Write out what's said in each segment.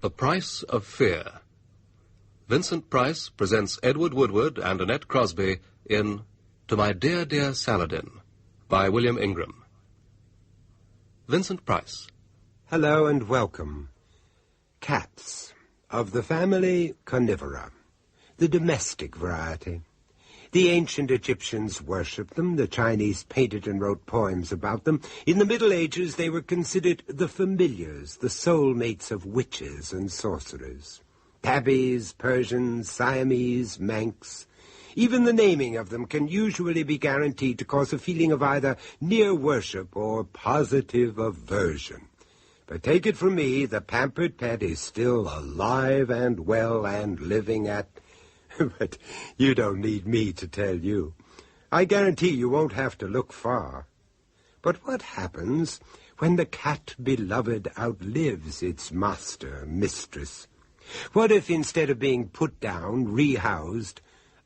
The Price of Fear. Vincent Price presents Edward Woodward and Annette Crosby in To My Dear, Dear Saladin by William Ingram. Vincent Price. Hello and welcome. Cats of the family Carnivora, the domestic variety. The ancient Egyptians worshipped them, the Chinese painted and wrote poems about them. In the Middle Ages they were considered the familiars, the soulmates of witches and sorcerers. Tabbies, Persians, Siamese, Manx. Even the naming of them can usually be guaranteed to cause a feeling of either near worship or positive aversion. But take it from me, the pampered pet is still alive and well and living at... But you don't need me to tell you. I guarantee you won't have to look far. But what happens when the cat beloved outlives its master, mistress? What if instead of being put down, rehoused,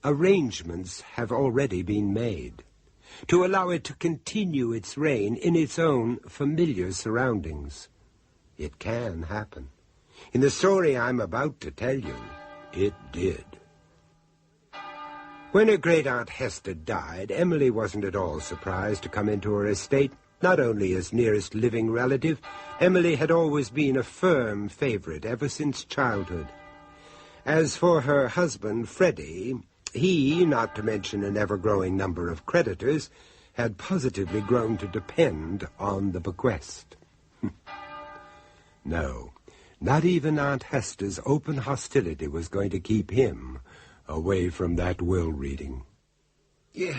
arrangements have already been made to allow it to continue its reign in its own familiar surroundings? It can happen. In the story I'm about to tell you, it did. When her great-aunt Hester died, Emily wasn't at all surprised to come into her estate. Not only as nearest living relative, Emily had always been a firm favorite ever since childhood. As for her husband, Freddie, he, not to mention an ever-growing number of creditors, had positively grown to depend on the bequest. No, not even Aunt Hester's open hostility was going to keep him away from that will reading. Yeah.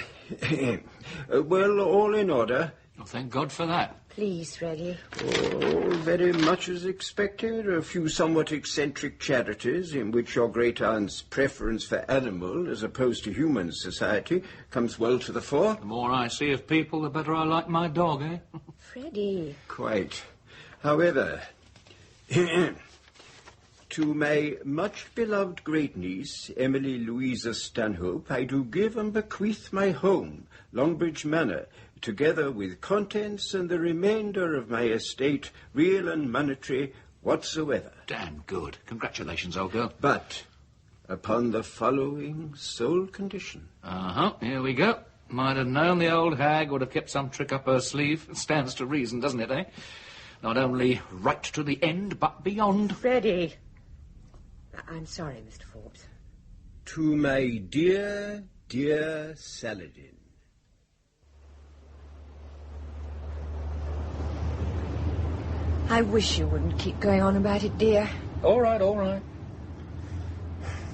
Well, all in order. Oh, thank God for that. Please, Freddie. Oh, very much as expected. A few somewhat eccentric charities in which your great-aunt's preference for animal as opposed to human society comes well to the fore. The more I see of people, the better I like my dog, eh? Freddie. Quite. However... To my much-beloved great-niece, Emily Louisa Stanhope, I do give and bequeath my home, Longbridge Manor, together with contents and the remainder of my estate, real and monetary, whatsoever. Damn good. Congratulations, old girl. But upon the following sole condition. Here we go. Might have known the old hag would have kept some trick up her sleeve. It stands to reason, doesn't it, eh? Not only right to the end, but beyond. Freddie. I'm sorry, Mr. Forbes. To my dear, dear Saladin. I wish you wouldn't keep going on about it, dear. All right, all right.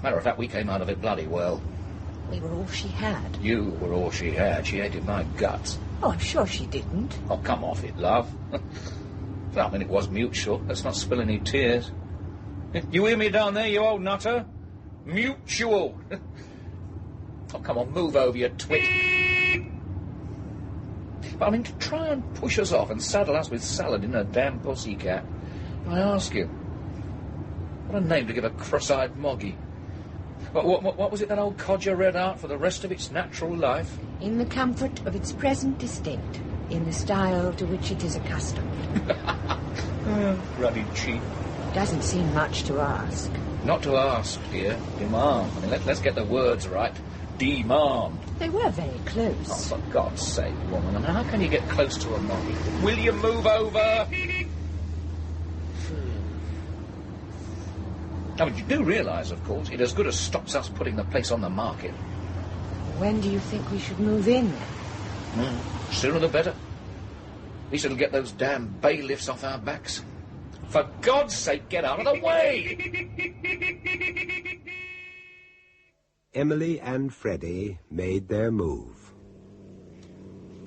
Matter of fact, we came out of it bloody well. We were all she had. You were all she had. She hated my guts. Oh, I'm sure she didn't. Oh, come off it, love. Well, I mean, it was mutual. Let's not spill any tears. You hear me down there, you old nutter? Mutual. Oh, come on, move over, you twit. But I mean, to try and push us off and saddle us with Saladin, a damn pussycat. I ask you, what a name to give a cross-eyed moggy. What was it that old codger read out for the rest of its natural life? In the comfort of its present estate, in the style to which it is accustomed. Ruddy cheap. Doesn't seem much to ask. Not to ask, dear. Demand. I mean, let's get the words right. Demand. They were very close. Oh, for God's sake, woman. I mean, how can you get close to a moggy? Will you move over? I mean, you do realise, of course, it as good as stops us putting the place on the market. When do you think we should move in? Sooner the better. At least it'll get those damn bailiffs off our backs. For God's sake, get out of the way! Emily and Freddie made their move.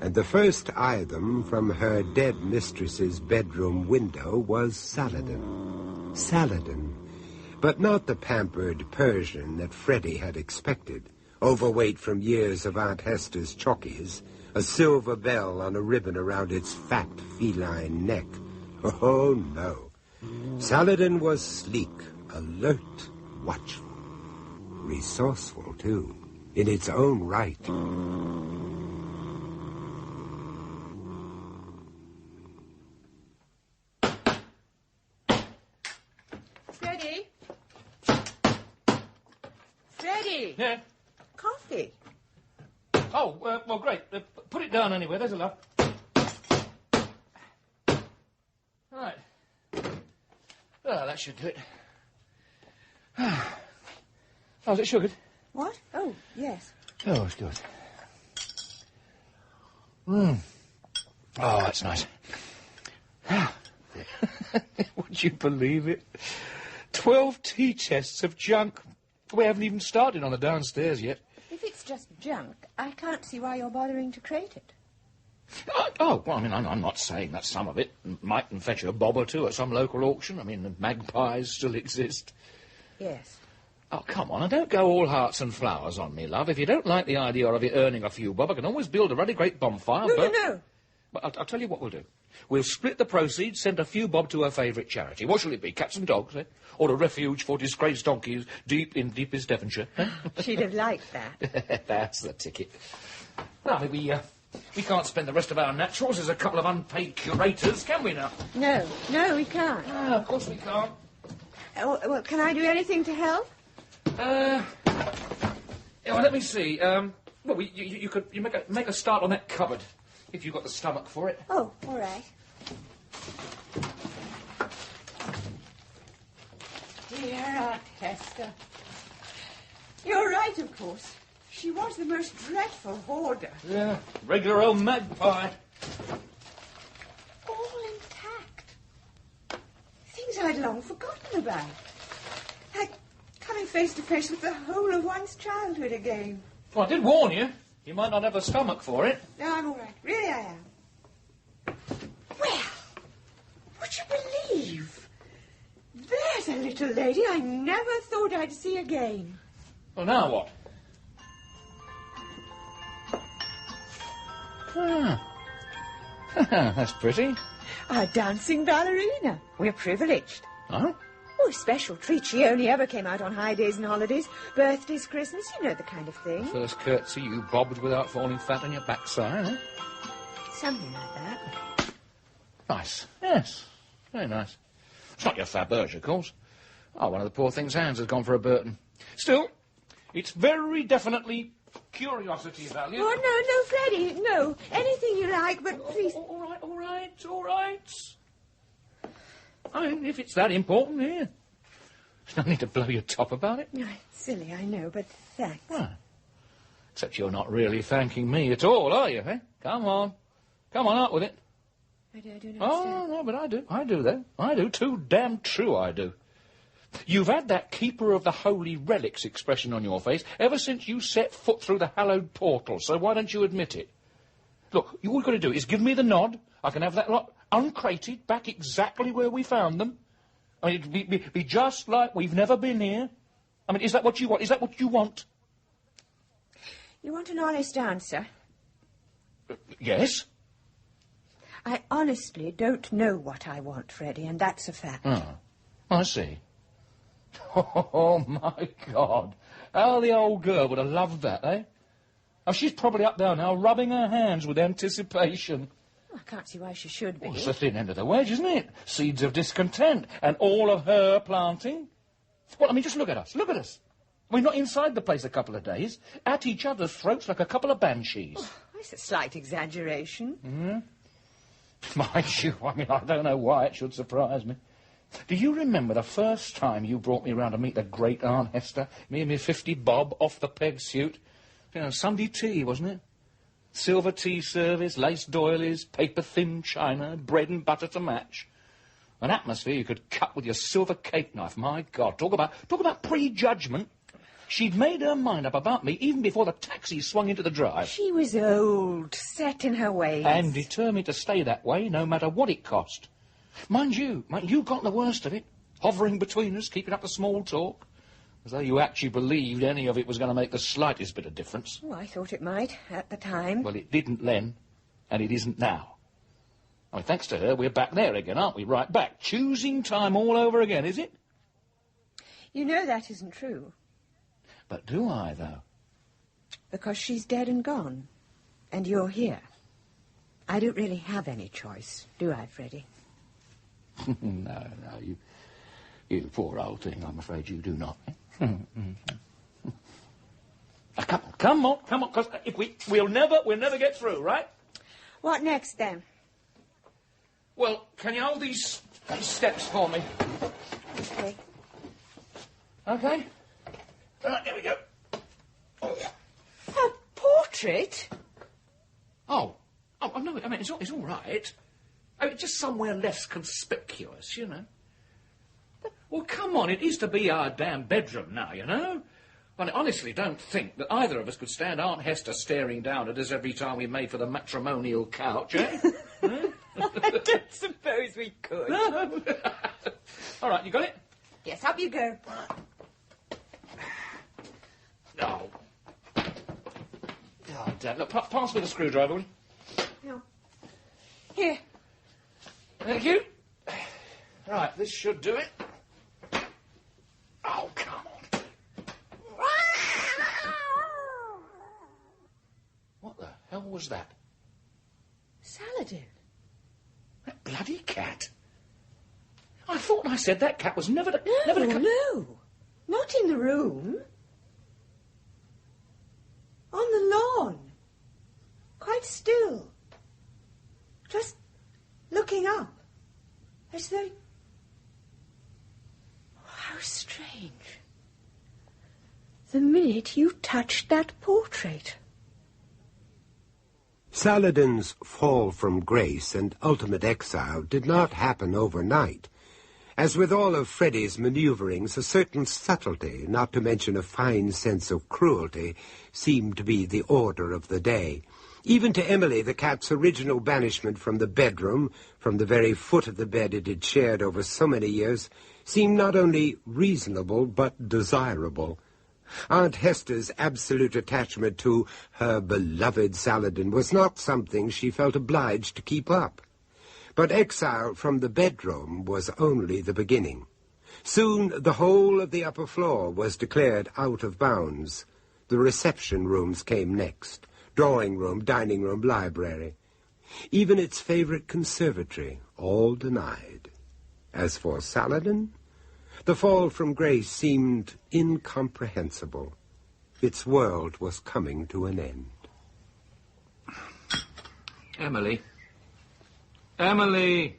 And the first eye them from her dead mistress's bedroom window was Saladin. Saladin. But not the pampered Persian that Freddie had expected. Overweight from years of Aunt Hester's chockies, a silver bell on a ribbon around its fat feline neck. Oh, no. Saladin was sleek, alert, watchful. Resourceful, too, in its own right. Freddie! Yeah? Coffee. Oh, well, great. Put it down anyway. There's a love. Right. Well, that should do it. Oh, is it sugared? What? Oh, yes. Oh, it's good. Oh, that's nice. Would you believe it? 12 tea chests of junk. We haven't even started on the downstairs yet. If it's just junk, I can't see why you're bothering to crate it. Well, I mean, I'm not saying that some of it mightn't fetch a bob or two at some local auction. I mean, the magpies still exist. Yes. Oh, come on, and don't go all hearts and flowers on me, love. If you don't like the idea of it earning a few bob, I can always build a really great bonfire. No. But I'll tell you what we'll do. We'll split the proceeds, send a few bob to her favourite charity. What shall it be, cats and dogs, eh? Or a refuge for disgraced donkeys deep in deepest Devonshire? Eh? She'd have liked that. That's the ticket. Now, we can't spend the rest of our naturals as a couple of unpaid curators, can we now? No, we can't. Of course we can't. Well, can I do anything to help? Yeah, well, let me see. Well, you could make a start on that cupboard, if you've got the stomach for it. Oh, all right. Dear Aunt Hester. You're right, of course. She was the most dreadful hoarder. Yeah, regular old magpie. All intact. Things I'd long forgotten about. Like coming face to face with the whole of one's childhood again. Well, I did warn you. You might not have the stomach for it. No, I'm all right. Really, I am. Well, would you believe? There's a little lady I never thought I'd see again. Well, now what? That's pretty. Our dancing ballerina. We're privileged. Oh? Oh, a special treat. She only ever came out on high days and holidays, birthdays, Christmas, you know the kind of thing. First curtsy you bobbed without falling flat on your backside, eh? Something like that. Nice. Yes. Very nice. It's not your Faberge, of course. Oh, one of the poor thing's hands has gone for a Burton. Still, it's very definitely curiosity value. Oh, no, Freddie, no. Anything you like, but please... All right. I mean, if it's that important, here. There's no need to blow your top about it. No, it's silly, I know, but thanks. Well, except you're not really thanking me at all, are you, eh? Come on, out with it. I do not understand. Oh, no, but I do, though. I do, too damn true I do. You've had that keeper of the holy relics expression on your face ever since you set foot through the hallowed portal, so why don't you admit it? Look, all you've got to do is give me the nod. I can have that lot uncrated back exactly where we found them. I mean, it'd be just like we've never been here. I mean, is that what you want? Is that what you want? You want an honest answer? Yes. I honestly don't know what I want, Freddie, and that's a fact. Oh, I see. Oh, my God. How the old girl would have loved that, eh? Oh, she's probably up there now, rubbing her hands with anticipation. I can't see why she should be. Well, it's the thin end of the wedge, isn't it? Seeds of discontent, and all of her planting. Well, I mean, just look at us. We're not inside the place a couple of days, at each other's throats like a couple of banshees. Oh, it's a slight exaggeration. Mind you, I mean, I don't know why it should surprise me. Do you remember the first time you brought me round to meet the great Aunt Hester? Me and me 50 bob off the peg suit. You know, Sunday tea, wasn't it? Silver tea service, lace doilies, paper-thin china, bread and butter to match. An atmosphere you could cut with your silver cake knife. My God, talk about prejudgment. She'd made her mind up about me even before the taxi swung into the drive. She was old, set in her ways. And determined to stay that way, no matter what it cost. Mind you got the worst of it, hovering between us, keeping up the small talk, as though you actually believed any of it was going to make the slightest bit of difference. Oh, I thought it might, at the time. Well, it didn't then, and it isn't now. I mean, thanks to her, we're back there again, aren't we? Right back. Choosing time all over again, is it? You know that isn't true. But do I, though? Because she's dead and gone, and you're here. I don't really have any choice, do I, Freddie? No, you poor old thing, I'm afraid you do not. Come on, because if we'll never get through, right? What next, then? Well, can you hold these steps for me? Okay. Okay. Right, here we go. Oh, yeah. A portrait? Oh, no, I mean, it's all right. I mean, just somewhere less conspicuous, you know. Well, come on, it is to be our damn bedroom now, you know. I honestly don't think that either of us could stand Aunt Hester staring down at us every time we made for the matrimonial couch, eh? I don't suppose we could. No. All right, you got it? Yes, up you go. Oh. Oh, Dad, look, pass me the screwdriver, will you? No. Here. Thank you. Right, this should do it. Oh, come on. What the hell was that? Saladin. That bloody cat. I thought I said that cat was never to come... No. Not in the room. On the lawn. Quite still. Just looking up. As though... How strange. The minute you touched that portrait. Saladin's fall from grace and ultimate exile did not happen overnight. As with all of Freddy's maneuverings, a certain subtlety, not to mention a fine sense of cruelty, seemed to be the order of the day. Even to Emily, the cat's original banishment from the bedroom, from the very foot of the bed it had shared over so many years, seemed not only reasonable but desirable. Aunt Hester's absolute attachment to her beloved Saladin was not something she felt obliged to keep up. But exile from the bedroom was only the beginning. Soon the whole of the upper floor was declared out of bounds. The reception rooms came next. Drawing room, dining room, library. Even its favorite conservatory, all denied. As for Saladin, the fall from grace seemed incomprehensible. Its world was coming to an end. Emily. Emily!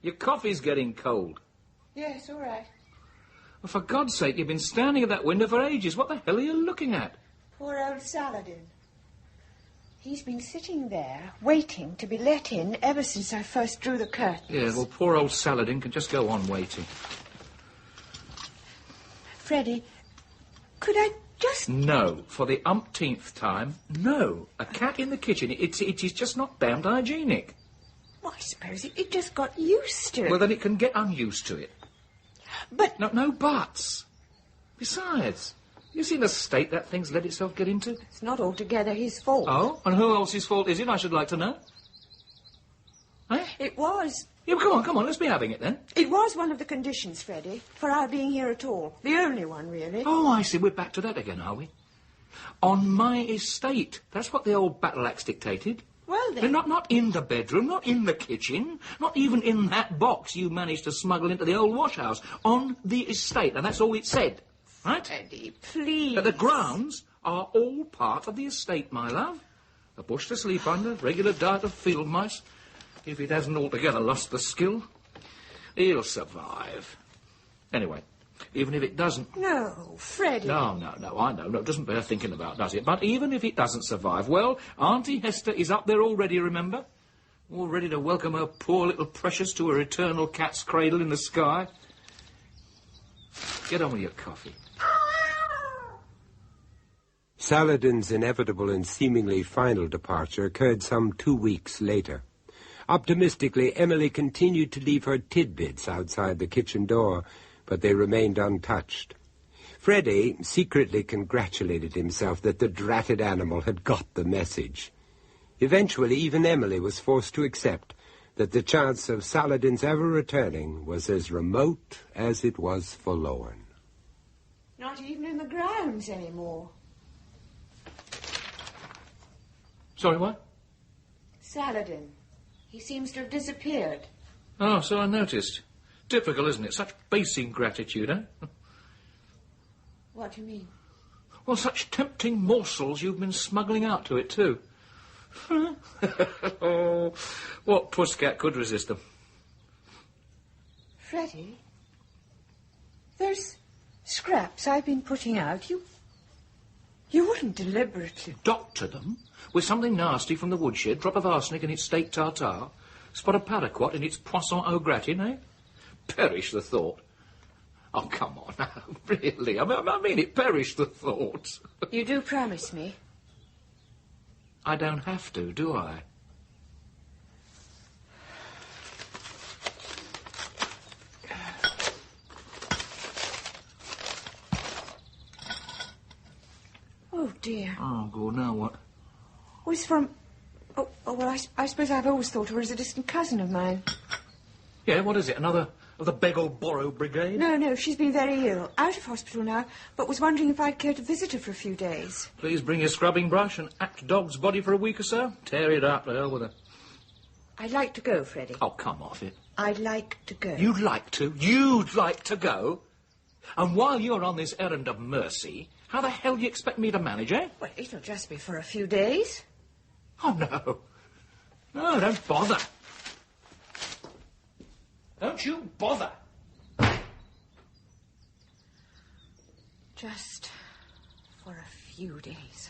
Your coffee's getting cold. Yes, all right. Well, for God's sake, you've been standing at that window for ages. What the hell are you looking at? Poor old Saladin. He's been sitting there, waiting to be let in ever since I first drew the curtains. Yeah, well, poor old Saladin can just go on waiting. Freddie, could I just... No, for the umpteenth time, no. A cat in the kitchen, it is just not damned hygienic. Well, I suppose it just got used to it. Well, then it can get unused to it. But... No buts. Besides... You see the state that thing's let itself get into? It's not altogether his fault. Oh? And who else's fault is it, I should like to know? Eh? It was. Yeah, come on, let's be having it then. It was one of the conditions, Freddie, for our being here at all. The only one, really. Oh, I see, we're back to that again, are we? On my estate. That's what the old battle axe dictated. Well, then... Not in the bedroom, not in the kitchen, not even in that box you managed to smuggle into the old wash house. On the estate, and that's all it said. Right? Freddie, please. But the grounds are all part of the estate, my love. A bush to sleep under, regular diet of field mice. If it hasn't altogether lost the skill, he'll survive. Anyway, even if it doesn't... No, Freddie. No, I know. No, it doesn't bear thinking about, does it? But even if it doesn't survive, well, Auntie Hester is up there already, remember? All ready to welcome her poor little precious to her eternal cat's cradle in the sky. Get on with your coffee. Saladin's inevitable and seemingly final departure occurred some 2 weeks later. Optimistically, Emily continued to leave her tidbits outside the kitchen door, but they remained untouched. Freddie secretly congratulated himself that the dratted animal had got the message. Eventually, even Emily was forced to accept that the chance of Saladin's ever returning was as remote as it was forlorn. Not even in the grounds anymore. Sorry, what? Saladin. He seems to have disappeared. Oh, so I noticed. Typical, isn't it? Such base ingratitude, eh? What do you mean? Well, such tempting morsels you've been smuggling out to it, too. Oh, what pusscat could resist them? Freddie, those scraps I've been putting out, you wouldn't deliberately... Doctor them with something nasty from the woodshed, drop of arsenic in its steak tartare, spot of paraquat in its poisson au gratin, eh? Perish the thought. Oh, come on, now, really? I mean it, perish the thought. You do promise me? I don't have to, do I? Oh, dear. Oh, God, now what? Oh, it's from... Oh, well, I suppose I've always thought her as a distant cousin of mine. Yeah, what is it, another of the beg-or-borrow brigade? No, she's been very ill, out of hospital now, but was wondering if I'd care to visit her for a few days. Please bring your scrubbing brush and act dog's body for a week or so. Tear it up, to hell with her. I'd like to go, Freddie. Oh, come off it. I'd like to go. You'd like to? You'd like to go? And while you're on this errand of mercy, how the hell do you expect me to manage, eh? Well, it'll just be for a few days. Oh, no. No, don't bother. Don't you bother. Just for a few days.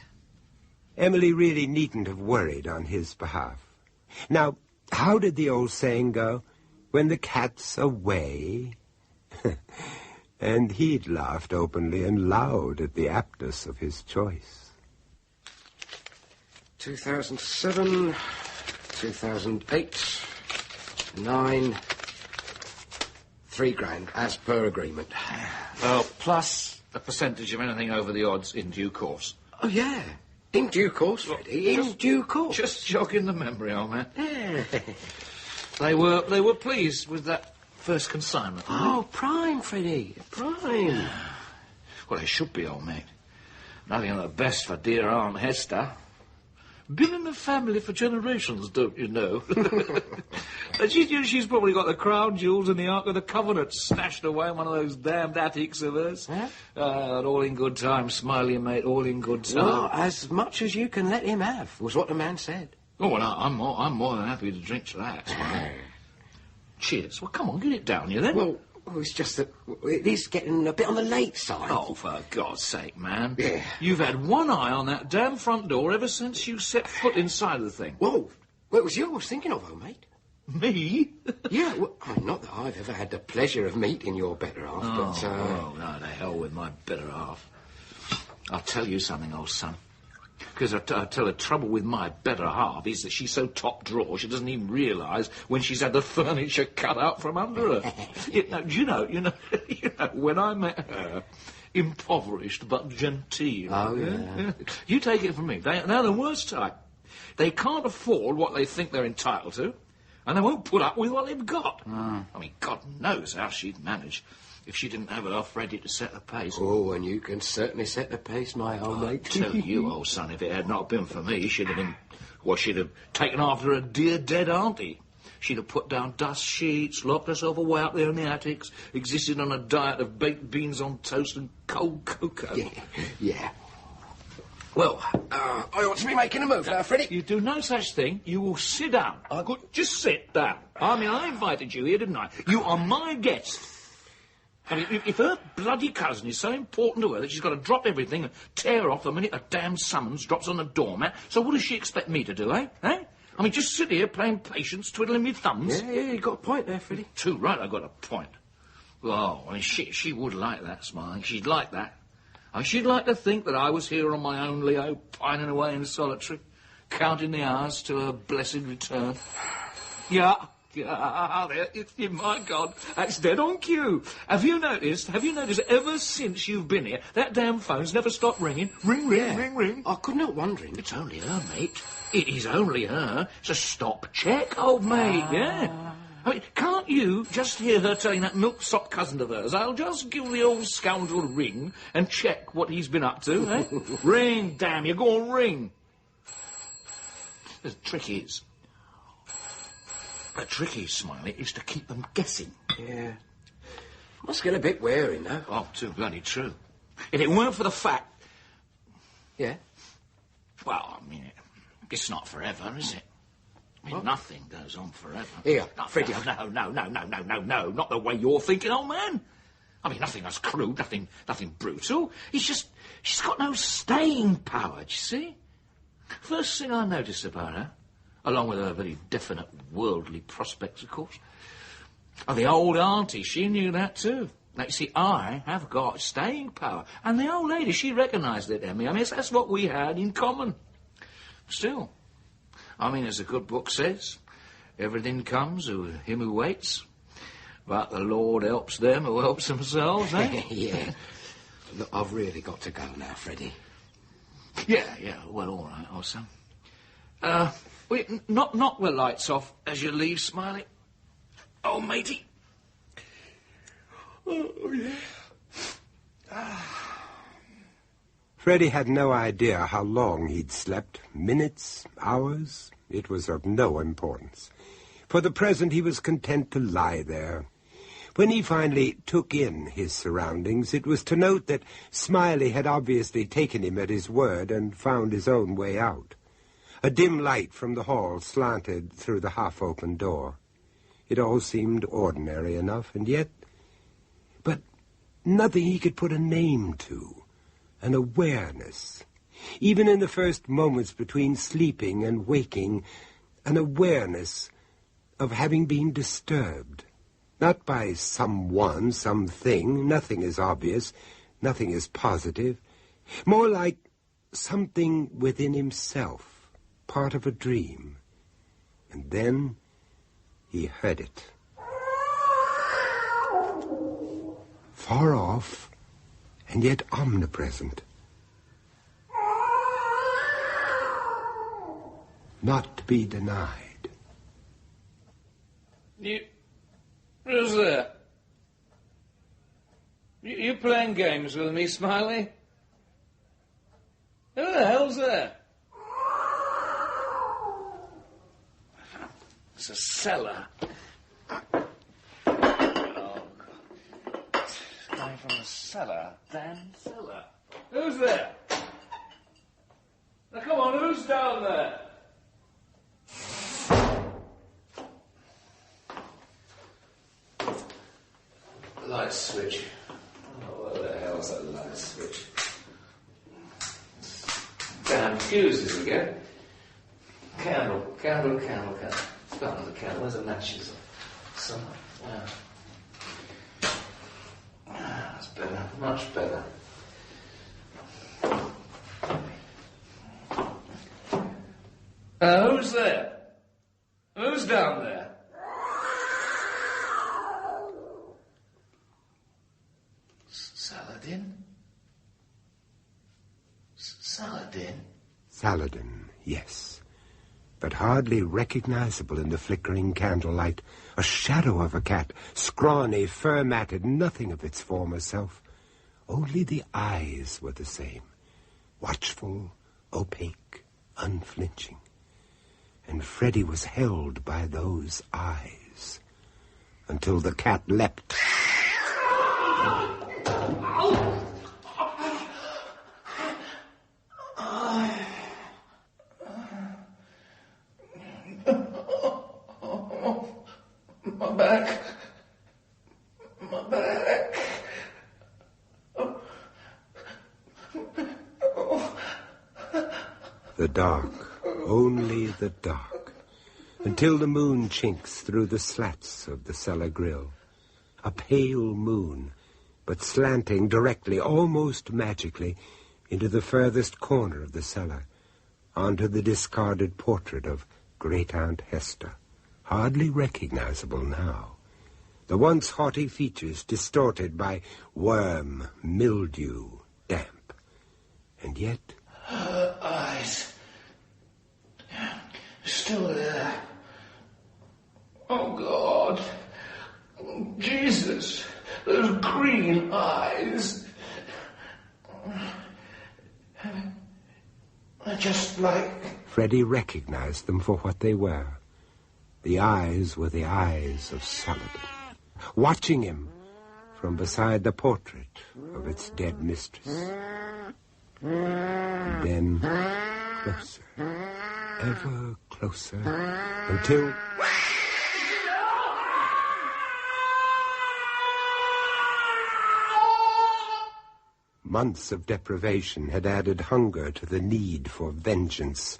Emily really needn't have worried on his behalf. Now, how did the old saying go? When the cat's away... And he'd laughed openly and loud at the aptness of his choice. 2007, 2008, 9, £3,000, as per agreement. Well, plus a percentage of anything over the odds in due course. Oh, yeah. In due course, Freddie, in due course. Just jogging the memory, old man. Yeah. They were pleased with that first consignment. Oh, prime, Freddie, prime. Well, they should be, old mate. Nothing of the best for dear Aunt Hester. Been in the family for generations, don't you know? And she's probably got the crown jewels and the Ark of the Covenant stashed away in one of those damned attics of hers. Huh? All in good time, Smiley, mate, all in good time. Well, as much as you can let him have, was what the man said. Oh, well, I'm more than happy to drink to that, Smiley. Cheers. Well, come on, get it down, you then. Well, it's just that it is getting a bit on the late side. Oh, for God's sake, man. Yeah. You've had one eye on that damn front door ever since you set foot inside the thing. Whoa. Well, it was you I was thinking of, old mate. Me? Yeah, well, not that I've ever had the pleasure of meeting your better half, but... Oh, no, to hell with my better half. I'll tell you something, old son. Because I tell the trouble with my better half is that she's so top drawer she doesn't even realise when she's had the furniture cut out from under her. You know, when I met her, impoverished but genteel. Oh, yeah. You take it from me, they're the worst type. They can't afford what they think they're entitled to, and they won't put up with what they've got. I mean, God knows how she'd manage if she didn't have it off ready to set the pace. Oh, and you can certainly set the pace, my old mate. I tell you, old son, if it had not been for me, she'd have taken after her dear dead auntie. She'd have put down dust sheets, locked herself away up there in the attics, existed on a diet of baked beans on toast and cold cocoa. Yeah. Well, I ought to be making a move now, Freddie. You do no such thing. You will sit down. Just sit down. I mean, I invited you here, didn't I? You are my guest. I mean, if her bloody cousin is so important to her that she's got to drop everything and tear off the minute a damn summons drops on the doormat, so what does she expect me to do, eh? I mean, just sit here playing patience, twiddling me thumbs? Yeah, you got a point there, Freddie. Too right, I got a point. Oh, I mean, she would like that, Smiley. She'd like that. I mean, she'd like to think that I was here on my own, Leo, pining away in solitary, counting the hours to her blessed return. Yeah, my God, that's dead on cue. Have you noticed, ever since you've been here, that damn phone's never stopped ringing? Ring, ring. I couldn't help wondering. It's only her, mate. It is only her. It's a stop check, old mate, yeah. I mean, can't you just hear her telling that milksop cousin of hers, I'll just give the old scoundrel a ring and check what he's been up to, eh? Ring, damn you, go on, ring. The trick is, Smiley, is to keep them guessing. Yeah. Must get a bit wearing, though. Oh, too bloody true. If it weren't for the fact Yeah? Well, I mean, it's not forever, is it? I mean, nothing goes on forever. Here, No, Freddie. No, not the way you're thinking, old man. I mean, nothing that's crude, nothing brutal. She's got no staying power, do you see? First thing I noticed about her, along with her very definite worldly prospects, of course, the old auntie, she knew that too. Now, you see, I have got staying power. And the old lady, she recognised it, Emmy. I mean, that's what we had in common. Still, I mean, as the good book says, everything comes to him who waits, but the Lord helps them who helps themselves, eh? Yeah. Look, I've really got to go now, Freddie. Yeah, well, all right, old son. Knock the lights off as you leave, Smiley. Oh, matey. Oh, yeah. Freddie had no idea how long he'd slept. Minutes, hours, it was of no importance. For the present, he was content to lie there. When he finally took in his surroundings, it was to note that Smiley had obviously taken him at his word and found his own way out. A dim light from the hall slanted through the half-open door. It all seemed ordinary enough, and yet... But nothing he could put a name to. An awareness. Even in the first moments between sleeping and waking, an awareness of having been disturbed. Not by someone, something. Nothing is obvious. Nothing is positive. More like something within himself, part of a dream. And then he heard it. Far off, and yet omnipresent. Not to be denied. Who's there? You playing games with me, Smiley? Who the hell's there? It's a cellar. Oh, God. Coming from the cellar. Damn cellar. Who's there? Now, come on, who's down there? Light switch. Oh, what the hell's that light switch? Damn fuses again. Candle. Start with the candle. Where's the matches? Some. That's better. Much better. Who's there? Who's down there? Saladin? Saladin? Saladin, yes. But hardly recognizable in the flickering candlelight. A shadow of a cat, scrawny, fur-matted, nothing of its former self. Only the eyes were the same. Watchful, opaque, unflinching. And Freddie was held by those eyes. Until the cat leapt. My back. The dark, only the dark, until the moon chinks through the slats of the cellar grill. A pale moon, but slanting directly, almost magically, into the furthest corner of the cellar, onto the discarded portrait of Great-Aunt Hester, hardly recognizable now. The once haughty features distorted by worm, mildew, damp. And yet... Her eyes. Still there. Oh, God. Jesus. Those green eyes. They're just like... Freddie recognized them for what they were. The eyes were the eyes of Saladin, watching him from beside the portrait of its dead mistress. Then closer, ever closer, until... Months of deprivation had added hunger to the need for vengeance.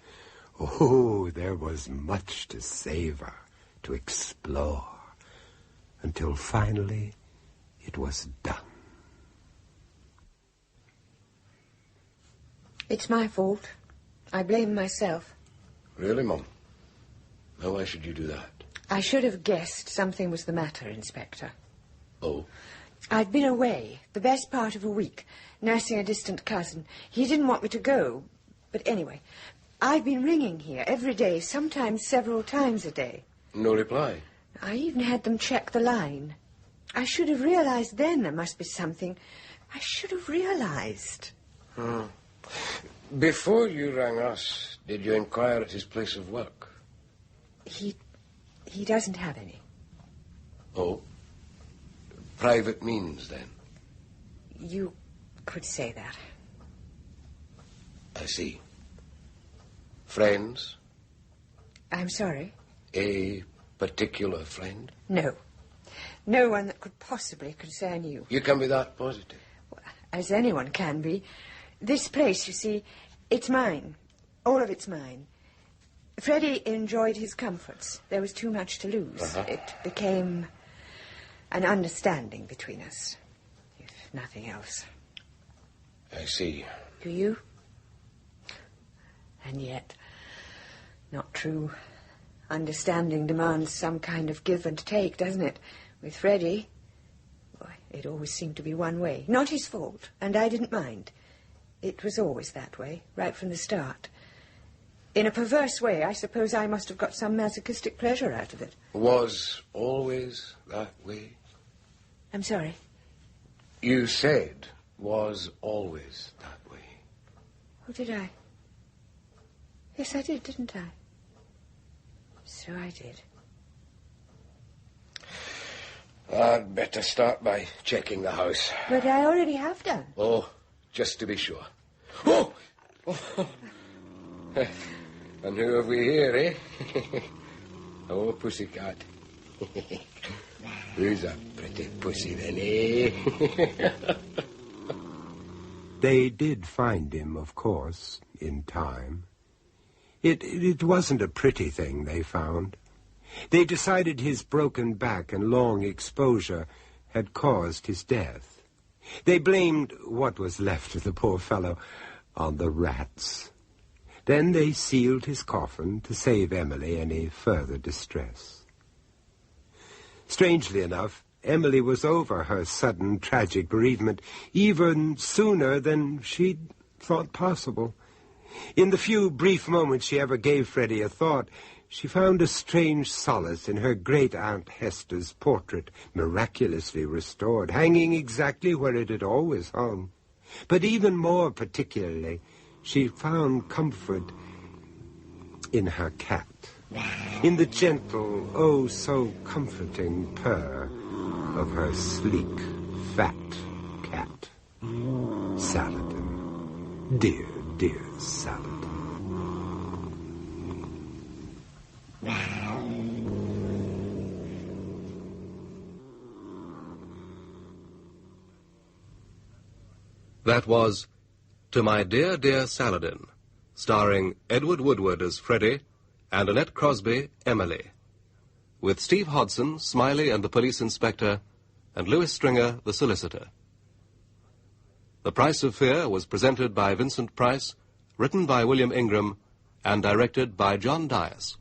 Oh, there was much to savor, to explore, until finally it was done. It's my fault. I blame myself. Really, Mum? Now, why should you do that? I should have guessed something was the matter, Inspector. Oh? I'd been away, the best part of a week, nursing a distant cousin. He didn't want me to go. But anyway, I've been ringing here every day, sometimes several times a day. No reply? I even had them check the line. I should have realized then there must be something. I should have realized. Before you rang us, did you inquire at his place of work? He doesn't have any. Oh? Private means, then? You could say that. I see. Friends? I'm sorry? A particular friend? No. No one that could possibly concern you. You can be that positive? Well, as anyone can be. This place, you see, it's mine. All of it's mine. Freddie enjoyed his comforts. There was too much to lose. It became an understanding between us, if nothing else. I see. Do you? And yet, not true. Understanding demands some kind of give and take, doesn't it? With Freddie, boy, it always seemed to be one way. Not his fault, and I didn't mind. It was always that way, right from the start. In a perverse way, I suppose I must have got some masochistic pleasure out of it. Was always that way? I'm sorry? You said was always that way. Oh, did I? Yes, I did, didn't I? So I did. I'd better start by checking the house. But I already have done. Oh, just to be sure. Oh! And who have we here, eh? Oh, pussycat. Who's a pretty pussy then, eh? They did find him, of course, in time. It wasn't a pretty thing they found. They decided his broken back and long exposure had caused his death. They blamed what was left of the poor fellow on the rats. Then they sealed his coffin to save Emily any further distress. Strangely enough, Emily was over her sudden tragic bereavement even sooner than she'd thought possible. In the few brief moments she ever gave Freddie a thought, she found a strange solace in her great-aunt Hester's portrait, miraculously restored, hanging exactly where it had always hung. But even more particularly, she found comfort in her cat, in the gentle, oh, so comforting purr of her sleek, fat cat, Saladin. Dear, dear Saladin. That was To My Dear, Dear Saladin, starring Edward Woodward as Freddie and Annette Crosby, Emily, with Steve Hodson, Smiley and the police inspector, and Louis Stringer, the solicitor. The Price of Fear was presented by Vincent Price, written by William Ingram, and directed by John Dias.